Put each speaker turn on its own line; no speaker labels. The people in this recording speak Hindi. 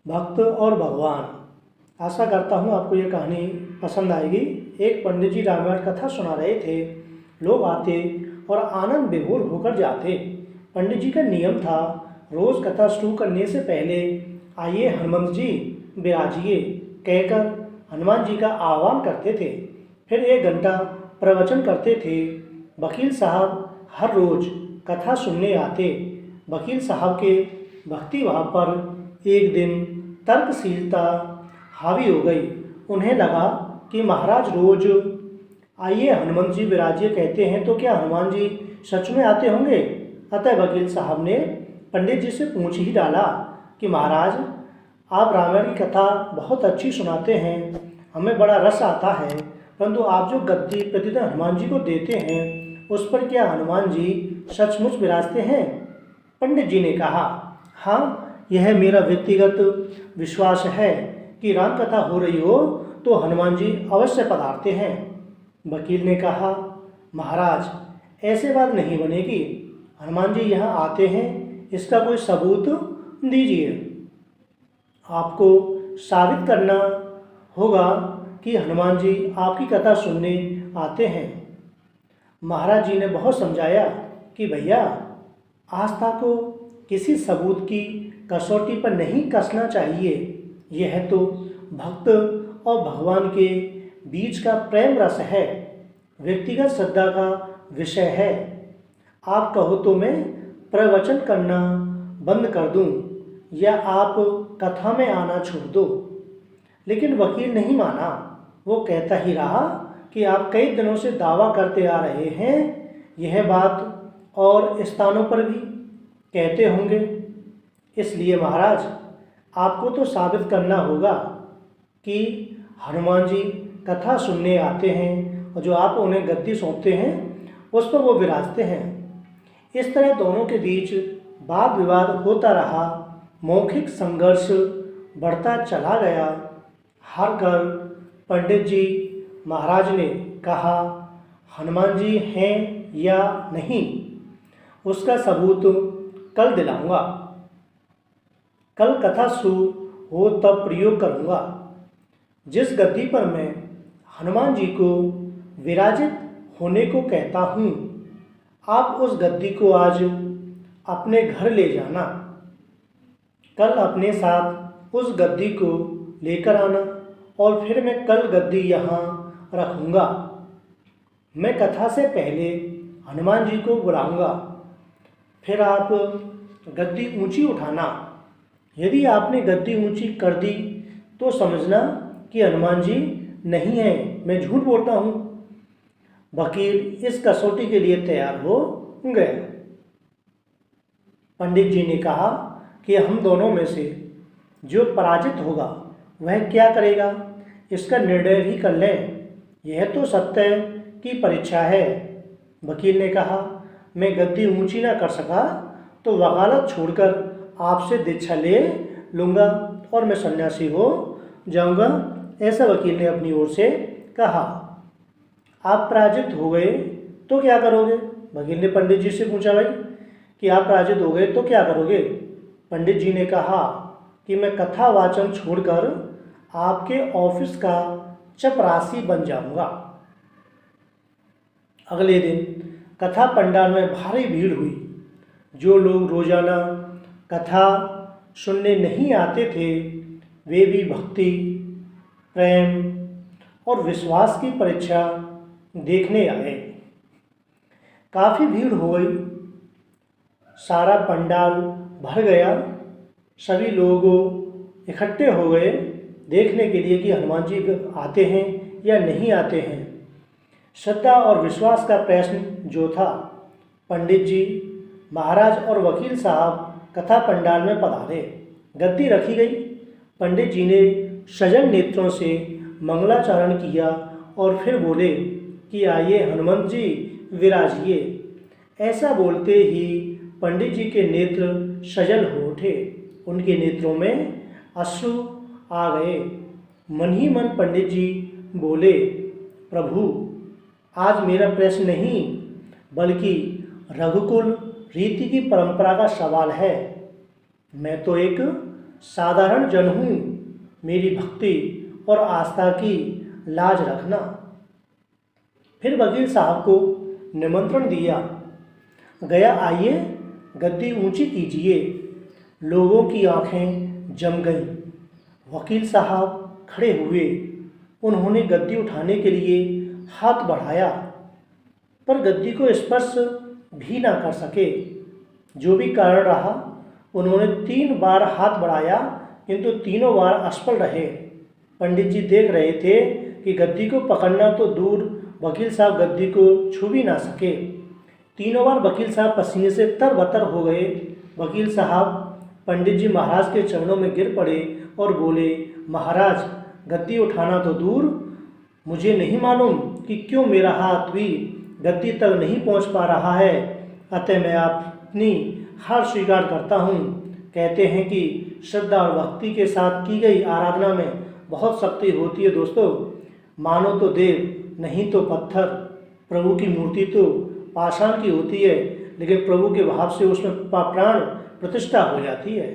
भक्त और भगवान। आशा करता हूँ आपको ये कहानी पसंद आएगी। एक पंडित जी रामायण कथा सुना रहे थे। लोग आते और आनंद विभोर होकर जाते। पंडित जी का नियम था, रोज कथा शुरू करने से पहले आइए हनुमंत जी विराजिए कहकर हनुमान जी का आह्वान करते थे। फिर 1 घंटा प्रवचन करते थे। वकील साहब हर रोज कथा सुनने आते। वकील साहब के भक्ति भाव पर एक दिन तर्कशीलता हावी हो गई। उन्हें लगा कि महाराज रोज आइए हनुमान जी विराजिए कहते हैं, तो क्या हनुमान जी सच में आते होंगे। अतः वकील साहब ने पंडित जी से पूछ ही डाला कि महाराज, आप रामायण की कथा बहुत अच्छी सुनाते हैं, हमें बड़ा रस आता है, परंतु आप जो गद्दी प्रतिदिन हनुमान जी को देते हैं उस पर क्या हनुमान जी सचमुच विराजते हैं। पंडित जी ने कहा, हाँ, यह मेरा व्यक्तिगत विश्वास है कि राम कथा हो रही हो तो हनुमान जी अवश्य पधारते हैं। वकील ने कहा, महाराज, ऐसे बात नहीं बनेगी। हनुमान जी यहाँ आते हैं, इसका कोई सबूत दीजिए। आपको साबित करना होगा कि हनुमान जी आपकी कथा सुनने आते हैं। महाराज जी ने बहुत समझाया कि भैया, आस्था को किसी सबूत की कसौटी पर नहीं कसना चाहिए। यह तो भक्त और भगवान के बीच का प्रेम रस है, व्यक्तिगत श्रद्धा का विषय है। आप कहो तो मैं प्रवचन करना बंद कर दूं या आप कथा में आना छोड़ दो। लेकिन वकील नहीं माना। वो कहता ही रहा कि आप कई दिनों से दावा करते आ रहे हैं, यह बात और स्थानों पर भी कहते होंगे। इसलिए महाराज, आपको तो साबित करना होगा कि हनुमान जी कथा सुनने आते हैं और जो आप उन्हें गद्दी सौंपते हैं उस पर वो विराजते हैं। इस तरह दोनों के बीच वाद विवाद होता रहा। मौखिक संघर्ष बढ़ता चला गया। हार कर पंडित जी महाराज ने कहा, हनुमान जी हैं या नहीं उसका सबूत कल दिलाऊंगा। कल कथा शुरू हो तब प्रयोग करूंगा। जिस गद्दी पर मैं हनुमान जी को विराजित होने को कहता हूँ, आप उस गद्दी को आज अपने घर ले जाना। कल अपने साथ उस गद्दी को लेकर आना और फिर मैं कल गद्दी यहाँ रखूँगा। मैं कथा से पहले हनुमान जी को बुलाऊंगा। फिर आप गद्दी ऊंची उठाना। यदि आपने गद्दी ऊंची कर दी तो समझना कि हनुमान जी नहीं हैं, मैं झूठ बोलता हूँ। वकील इस कसौटी के लिए तैयार हो गए। पंडित जी ने कहा कि हम दोनों में से जो पराजित होगा वह क्या करेगा, इसका निर्णय भी कर लें। यह तो सत्य की परीक्षा है। वकील ने कहा, मैं गद्दी ऊंची ना कर सका तो वकालत छोड़कर आपसे दीक्षा ले लूँगा और मैं सन्यासी हो जाऊँगा, ऐसा वकील ने अपनी ओर से कहा। आप पराजित हो गए तो क्या करोगे। वकील ने पंडित जी से पूछा, भाई कि आप पराजित हो गए तो क्या करोगे। पंडित जी ने कहा कि मैं कथा वाचन छोड़कर आपके ऑफिस का चपरासी बन जाऊंगा। अगले दिन कथा पंडाल में भारी भीड़ हुई। जो लोग रोजाना कथा सुनने नहीं आते थे वे भी भक्ति, प्रेम और विश्वास की परीक्षा देखने आए। काफ़ी भीड़ हो गई। सारा पंडाल भर गया। सभी लोग इकट्ठे हो गए देखने के लिए कि हनुमान जी आते हैं या नहीं आते हैं। श्रद्धा और विश्वास का प्रश्न जो था, पंडित जी महाराज और वकील साहब कथा पंडाल में पधारे। गद्दी रखी गई। पंडित जी ने सजल नेत्रों से मंगलाचरण किया और फिर बोले कि आइए हनुमंत जी विराजिए। ऐसा बोलते ही पंडित जी के नेत्र सजल हो उठे। उनके नेत्रों में अश्रु आ गए। मन ही मन पंडित जी बोले, प्रभु, आज मेरा प्रश्न नहीं बल्कि रघुकुल रीति की परंपरा का सवाल है। मैं तो एक साधारण जन हूँ, मेरी भक्ति और आस्था की लाज रखना। फिर वकील साहब को निमंत्रण दिया गया, आइए गद्दी ऊंची कीजिए। लोगों की आंखें जम गईं। वकील साहब खड़े हुए। उन्होंने गद्दी उठाने के लिए हाथ बढ़ाया, पर गद्दी को स्पर्श भी ना कर सके। जो भी कारण रहा, उन्होंने 3 बार हाथ बढ़ाया, किंतु तीनों बार असफल रहे। पंडित जी देख रहे थे कि गद्दी को पकड़ना तो दूर, वकील साहब गद्दी को छू भी ना सके। तीनों बार वकील साहब पसीने से तरबतर हो गए। वकील साहब पंडित जी महाराज के चरणों में गिर पड़े और बोले, महाराज, गद्दी उठाना तो दूर, मुझे नहीं मालूम कि क्यों मेरा हाथ भी गद्दी तक नहीं पहुंच पा रहा है, अतः मैं अपनी हार स्वीकार करता हूं। कहते हैं कि श्रद्धा और भक्ति के साथ की गई आराधना में बहुत शक्ति होती है दोस्तों। मानो तो देव, नहीं तो पत्थर। प्रभु की मूर्ति तो पाषाण की होती है, लेकिन प्रभु के भाव से उसमें प्राण प्रतिष्ठा हो जाती है।